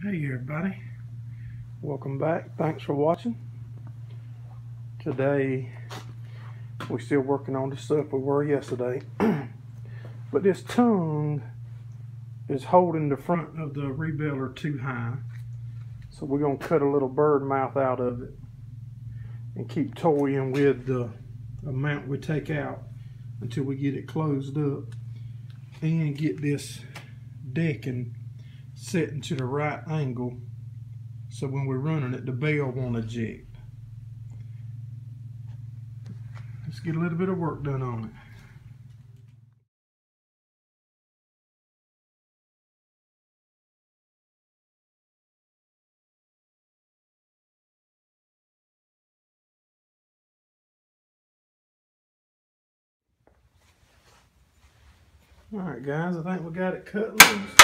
Hey everybody, welcome back. Thanks for watching. Today we're still working on the stuff we were yesterday. But this tongue is holding the front of the rebuilder too high, so we're going to cut a little bird mouth out of it and keep toying with the amount we take out until we get it closed up and get this decking set into the right angle, so when we're running it, the bell won't eject. Let's get a little bit of work done on it. Alright guys, I think we got it cut loose.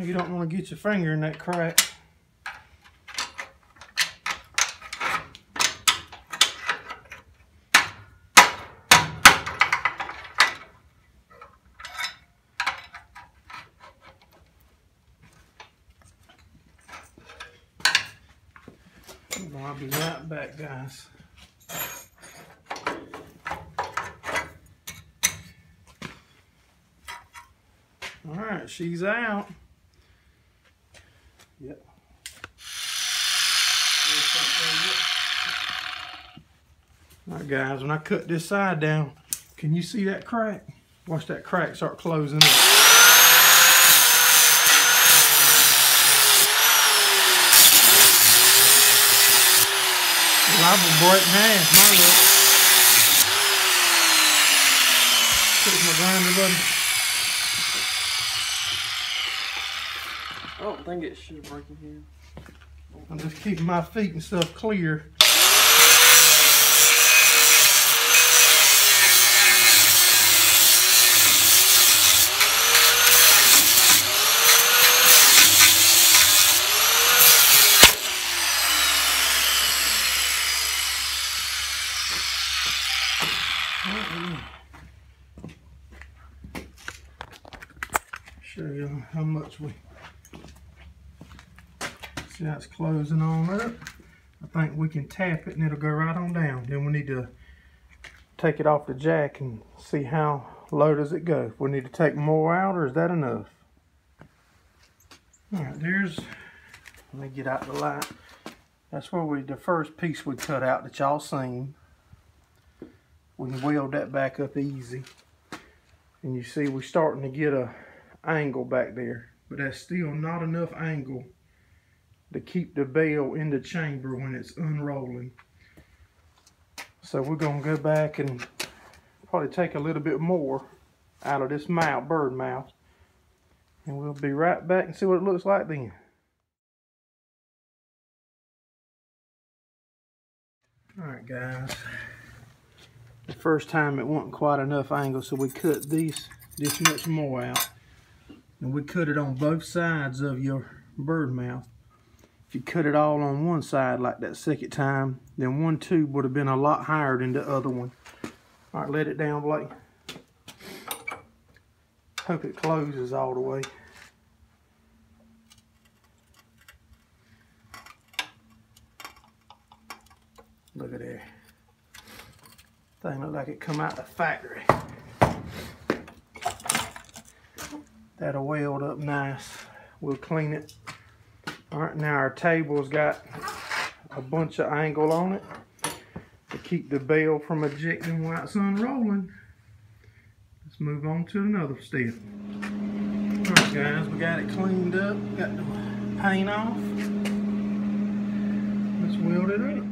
You don't want to get your finger in that crack. I'll be right back, guys. Alright, she's out. Yep. Alright guys, when I cut this side down, can you see that crack? Watch that crack start closing up. I will break in half, my look. Push my grinder button. I don't think it should break in here. I'm just keeping my feet and stuff clear. Show you how much we see. That's closing on up. I think we can tap it and it'll go right on down. Then we need to take it off the jack and see how low does it go. If we need to take more out, or is that enough? All right, let me get out the light. That's where the first piece we cut out that y'all seen. We can weld that back up easy. And you see we're starting to get a angle back there, but that's still not enough angle to keep the bell in the chamber when it's unrolling. So we're going to go back and probably take a little bit more out of this mouth, bird mouth, and we'll be right back and see what it looks like then. Alright guys, the first time it wasn't quite enough angle, so we cut this much more out. And we cut it on both sides of your bird mouth. If you cut it all on one side like that second time, then one tube would have been a lot higher than the other one. Alright, let it down, Blake. Hope it closes all the way. Look at there. Thing look like it come out the factory. That'll weld up nice. We'll clean it. Alright, now our table's got a bunch of angle on it to keep the bell from ejecting while it's unrolling. Let's move on to another step. Alright guys, we got it cleaned up, got the paint off. Let's weld it up.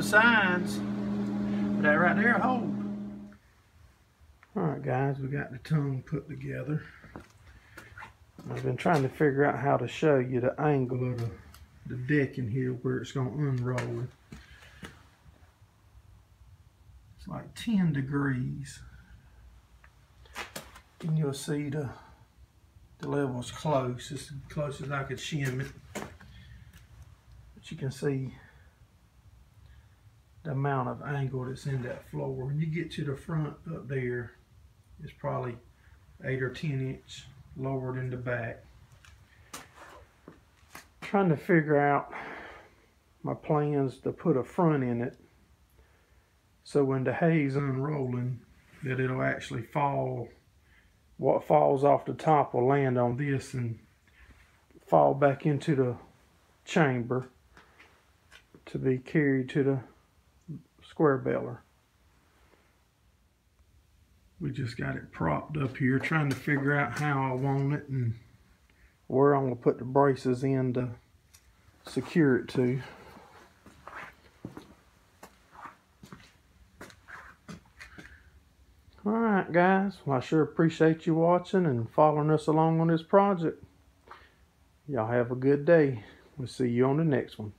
the sides. But that right there hold. Alright guys, we got the tongue put together. I've been trying to figure out how to show you the angle of the decking here where it's going to unroll. It's like 10 degrees. And you'll see the level's close. It's as close as I could shim it. But you can see the amount of angle that's in that floor. When you get to the front up there, it's probably 8 or 10 inch lower than the back. Trying to figure out my plans to put a front in it so when the hay's unrolling that it'll actually fall. What falls off the top will land on this and fall back into the chamber to be carried to the square baler. We just got it propped up here, trying to figure out how I want it and where I'm going to put the braces in to secure it to. Alright guys, well, I sure appreciate you watching and following us along on this project. Y'all have a good day. We'll see you on the next one.